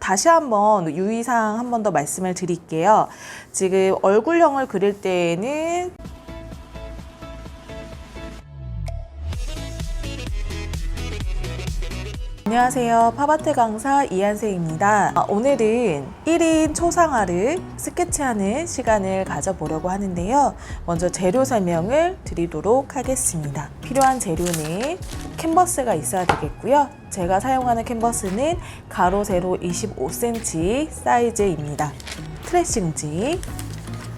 다시 한번 유의사항 한 번 더 말씀을 드릴게요. 지금 얼굴형을 그릴 때에는 안녕하세요. 팝아트 강사 이한세입니다. 오늘은 1인 초상화를 스케치하는 시간을 가져보려고 하는데요. 먼저 재료 설명을 드리도록 하겠습니다. 필요한 재료는 캔버스가 있어야 되겠고요. 제가 사용하는 캔버스는 가로 세로 25cm 사이즈입니다. 트레싱지,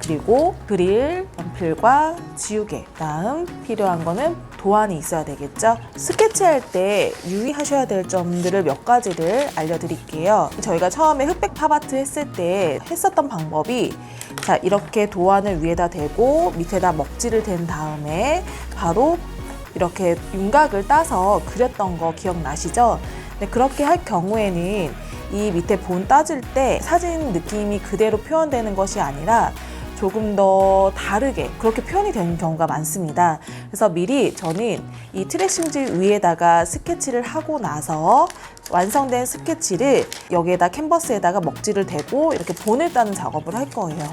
그리고 그릴, 연필과 지우개, 다음 필요한 거는 도안이 있어야 되겠죠. 스케치할 때 유의하셔야 될 점들을 몇 가지를 알려드릴게요. 저희가 처음에 흑백 팝아트 했을 때 했었던 방법이, 자, 이렇게 도안을 위에다 대고 밑에다 먹지를 댄 다음에 바로 이렇게 윤곽을 따서 그렸던 거 기억나시죠? 근데 그렇게 할 경우에는 이 밑에 본 따질 때 사진 느낌이 그대로 표현되는 것이 아니라 조금 더 다르게 그렇게 표현이 되는 경우가 많습니다. 그래서 미리 저는 이 트레싱지 위에다가 스케치를 하고 나서 완성된 스케치를 여기에다 캔버스에다가 먹지를 대고 이렇게 본을 따는 작업을 할 거예요.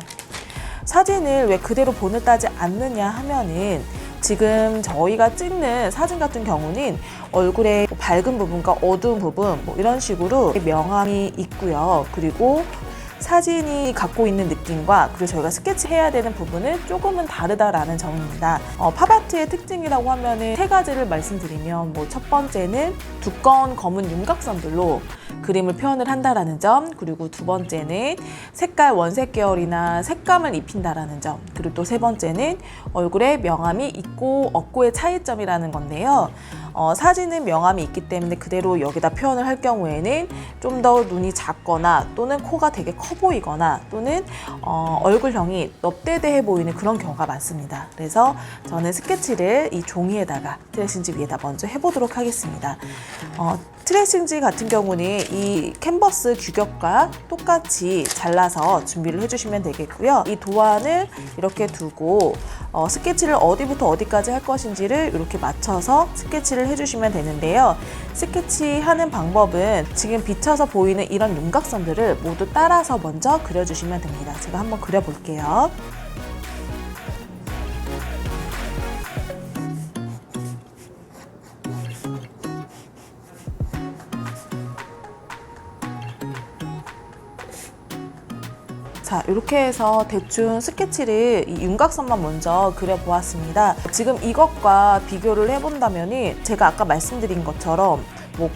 사진을 왜 그대로 본을 따지 않느냐 하면은, 지금 저희가 찍는 사진 같은 경우는 얼굴의 밝은 부분과 어두운 부분 이런 식으로 명암이 있고요. 그리고 사진이 갖고 있는 느낌과 그리고 저희가 스케치해야 되는 부분은 조금은 다르다라는 점입니다. 팝아트의 특징이라고 하면은 세 가지를 말씀드리면, 첫 번째는 두꺼운 검은 윤곽선들로 그림을 표현을 한다라는 점, 그리고 두 번째는 색깔 원색 계열이나 색감을 입힌다라는 점, 그리고 또 세 번째는 얼굴에 명암이 있고 없고의 차이점이라는 건데요. 사진은 명암이 있기 때문에 그대로 여기다 표현을 할 경우에는 좀 더 눈이 작거나 또는 코가 되게 커 보이거나 또는 얼굴형이 넙대대해 보이는 그런 경우가 많습니다. 그래서 저는 스케치를 이 종이에다가 트레싱지 위에다 먼저 해보도록 하겠습니다. 트레싱지 같은 경우는 이 캔버스 규격과 똑같이 잘라서 준비를 해주시면 되겠고요. 이 도안을 이렇게 두고 스케치를 어디부터 어디까지 할 것인지를 이렇게 맞춰서 스케치를 해주시면 되는데요. 스케치하는 방법은 지금 비쳐서 보이는 이런 윤곽선들을 모두 따라서 먼저 그려주시면 됩니다. 제가 한번 그려볼게요. 자, 이렇게 해서 대충 스케치를 이 윤곽선만 먼저 그려보았습니다. 지금 이것과 비교를 해본다면 제가 아까 말씀드린 것처럼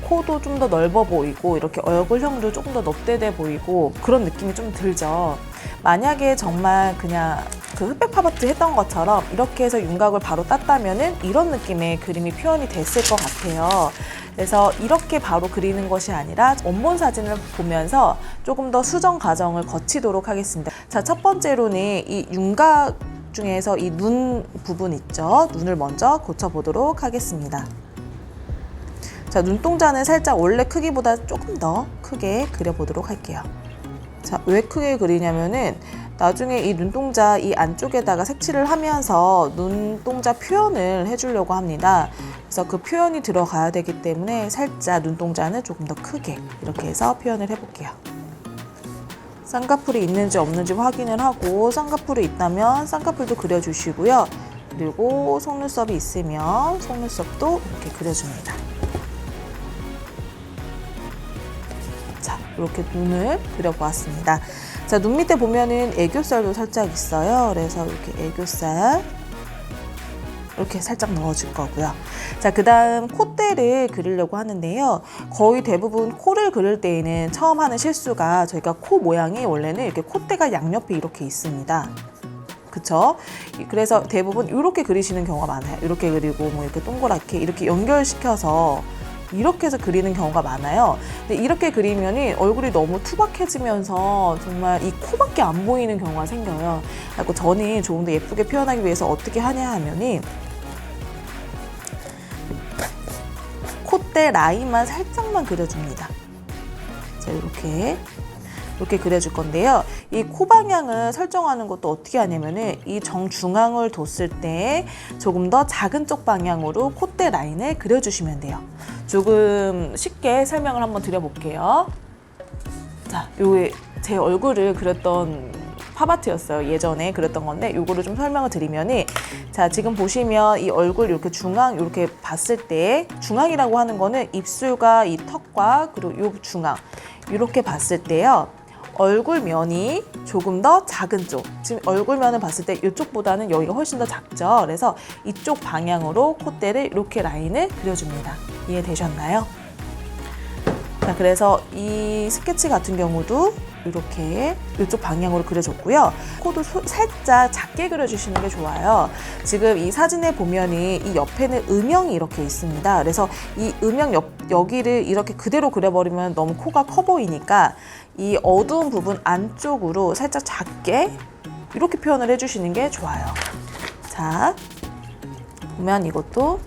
코도 좀 더 넓어 보이고 이렇게 얼굴형도 조금 더 넙대대 보이고 그런 느낌이 좀 들죠. 만약에 정말 그냥 그 흑백 팝아트 했던 것처럼 이렇게 해서 윤곽을 바로 땄다면은 이런 느낌의 그림이 표현이 됐을 것 같아요. 그래서 이렇게 바로 그리는 것이 아니라 원본 사진을 보면서 조금 더 수정 과정을 거치도록 하겠습니다. 자, 첫 번째로는 이 윤곽 중에서 이 눈 부분 있죠? 눈을 먼저 고쳐보도록 하겠습니다. 자, 눈동자는 살짝 원래 크기보다 조금 더 크게 그려보도록 할게요. 자, 왜 크게 그리냐면은 나중에 이 눈동자 이 안쪽에다가 색칠을 하면서 눈동자 표현을 해주려고 합니다. 그래서 그 표현이 들어가야 되기 때문에 살짝 눈동자는 조금 더 크게 이렇게 해서 표현을 해볼게요. 쌍꺼풀이 있는지 없는지 확인을 하고, 쌍꺼풀이 있다면 쌍꺼풀도 그려주시고요. 그리고 속눈썹이 있으면 속눈썹도 이렇게 그려줍니다. 자, 이렇게 눈을 그려보았습니다. 자, 눈 밑에 보면은 애교살도 살짝 있어요. 그래서 이렇게 애교살 이렇게 살짝 넣어줄 거고요. 자, 그 다음 콧대를 그리려고 하는데요. 거의 대부분 코를 그릴 때에는 처음 하는 실수가, 저희가 코 모양이 원래는 이렇게 콧대가 양옆에 이렇게 있습니다. 그쵸? 그래서 대부분 이렇게 그리시는 경우가 많아요. 이렇게 그리고 이렇게 동그랗게 이렇게 연결시켜서 이렇게 해서 그리는 경우가 많아요. 근데 이렇게 그리면 얼굴이 너무 투박해지면서 정말 이 코밖에 안 보이는 경우가 생겨요. 그래서 저는 조금 더 예쁘게 표현하기 위해서 어떻게 하냐 하면은 콧대 라인만 살짝만 그려줍니다. 자, 이렇게 그려줄 건데요. 이 코 방향을 설정하는 것도 어떻게 하냐면은 이 정중앙을 뒀을 때 조금 더 작은 쪽 방향으로 콧대 라인을 그려주시면 돼요. 조금 쉽게 설명을 한번 드려볼게요. 자, 요게 제 얼굴을 그렸던 팝아트였어요. 예전에 그렸던 건데 요거를 좀 설명을 드리면은, 자, 지금 보시면 이 얼굴 이렇게 중앙 이렇게 봤을 때, 중앙이라고 하는 거는 입술과 이 턱과 그리고 요 중앙 이렇게 봤을 때요, 얼굴 면이 조금 더 작은 쪽, 지금 얼굴 면을 봤을 때 이쪽보다는 여기가 훨씬 더 작죠. 그래서 이쪽 방향으로 콧대를 이렇게 라인을 그려줍니다. 이해되셨나요? 자, 그래서 이 스케치 같은 경우도 이렇게 이쪽 방향으로 그려줬고요. 코도 살짝 작게 그려주시는 게 좋아요. 지금 이 사진에 보면은 이 옆에는 음영이 이렇게 있습니다. 그래서 이 음영 여기를 이렇게 그대로 그려버리면 너무 코가 커 보이니까 이 어두운 부분 안쪽으로 살짝 작게 이렇게 표현을 해주시는 게 좋아요. 자, 보면 이것도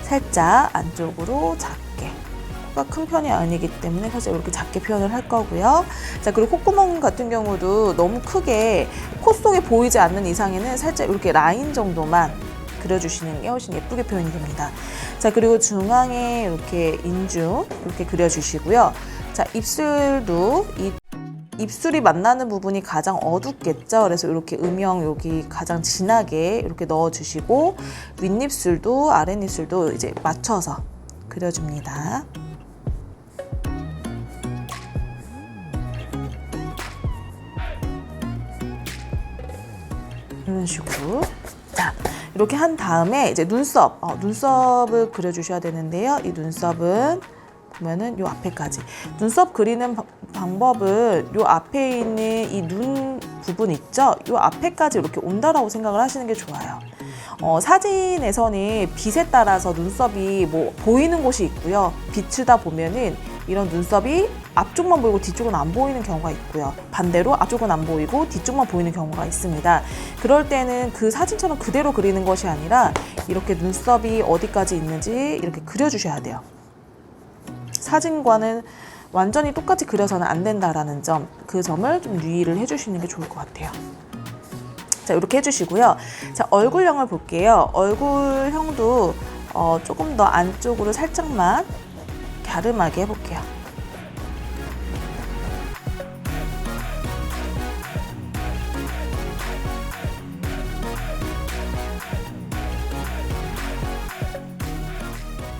살짝 안쪽으로 작게, 코가 큰 편이 아니기 때문에 사실 이렇게 작게 표현을 할 거고요. 자, 그리고 콧구멍 같은 경우도 너무 크게 코 속에 보이지 않는 이상에는 살짝 이렇게 라인 정도만 그려주시는 게 훨씬 예쁘게 표현이 됩니다. 자, 그리고 중앙에 이렇게 인중 이렇게 그려주시고요. 자, 입술도 입술이 만나는 부분이 가장 어둡겠죠. 그래서 이렇게 음영 여기 가장 진하게 이렇게 넣어주시고, 윗입술도 아랫입술도 이제 맞춰서 그려줍니다. 이런 식으로. 자, 이렇게 한 다음에 이제 눈썹을 그려주셔야 되는데요. 이 눈썹은 보면은 요 앞에까지. 눈썹 그리는 방법은 요 앞에 있는 이 눈 부분 있죠? 요 앞에까지 이렇게 온다라고 생각을 하시는 게 좋아요. 사진에서는 빛에 따라서 눈썹이 뭐 보이는 곳이 있고요. 비추다 보면은 이런 눈썹이 앞쪽만 보이고 뒤쪽은 안 보이는 경우가 있고요. 반대로 앞쪽은 안 보이고 뒤쪽만 보이는 경우가 있습니다. 그럴 때는 그 사진처럼 그대로 그리는 것이 아니라 이렇게 눈썹이 어디까지 있는지 이렇게 그려주셔야 돼요. 사진과는 완전히 똑같이 그려서는 안 된다라는 점, 그 점을 좀 유의를 해주시는 게 좋을 것 같아요. 자, 이렇게 해주시고요. 자, 얼굴형을 볼게요. 얼굴형도 조금 더 안쪽으로 살짝만 갸름하게 해볼게요.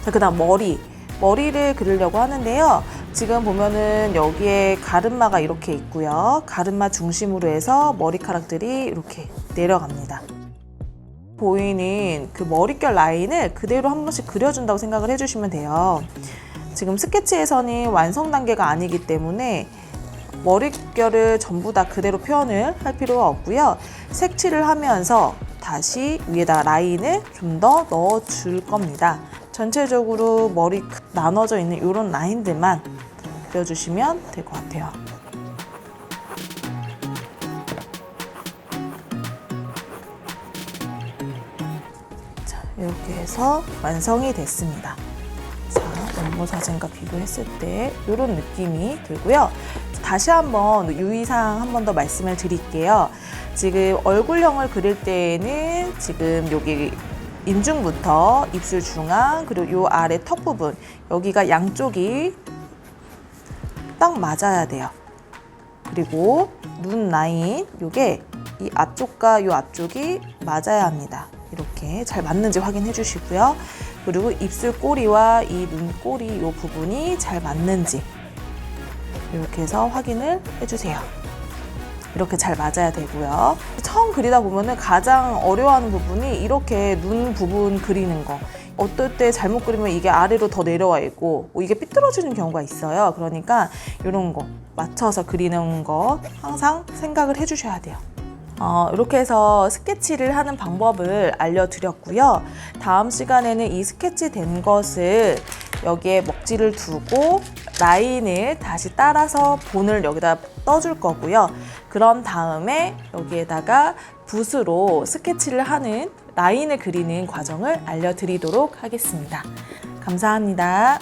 자, 그 다음 머리를 그리려고 하는데요. 지금 보면은 여기에 가르마가 이렇게 있고요. 가르마 중심으로 해서 머리카락들이 이렇게 내려갑니다. 보이는 그 머릿결 라인을 그대로 한 번씩 그려준다고 생각을 해주시면 돼요. 지금 스케치에서는 완성 단계가 아니기 때문에 머릿결을 전부 다 그대로 표현을 할 필요가 없고요. 색칠을 하면서 다시 위에다 라인을 좀 더 넣어줄 겁니다. 전체적으로 머리 나눠져 있는 이런 라인들만 그려주시면 될 것 같아요. 자, 이렇게 해서 완성이 됐습니다. 자, 원본 사진과 비교했을 때 이런 느낌이 들고요. 다시 한번 유의사항 한 번 더 말씀을 드릴게요. 지금 얼굴형을 그릴 때에는 지금 여기 인중부터 입술 중앙 그리고 요 아래 턱 부분 여기가 양쪽이 딱 맞아야 돼요. 그리고 눈 라인 요게 이 앞쪽과 요 앞쪽이 맞아야 합니다. 이렇게 잘 맞는지 확인해 주시고요. 그리고 입술 꼬리와 이 눈 꼬리 요 부분이 잘 맞는지 이렇게 해서 확인을 해주세요. 이렇게 잘 맞아야 되고요. 처음 그리다 보면은 가장 어려워하는 부분이 이렇게 눈 부분 그리는 거. 어떨 때 잘못 그리면 이게 아래로 더 내려와 있고 이게 삐뚤어지는 경우가 있어요. 그러니까 이런 거 맞춰서 그리는 거 항상 생각을 해주셔야 돼요. 이렇게 해서 스케치를 하는 방법을 알려드렸고요. 다음 시간에는 이 스케치 된 것을 여기에 먹지를 두고 라인을 다시 따라서 본을 여기다 떠줄 거고요. 그런 다음에 여기에다가 붓으로 스케치를 하는 라인을 그리는 과정을 알려드리도록 하겠습니다. 감사합니다.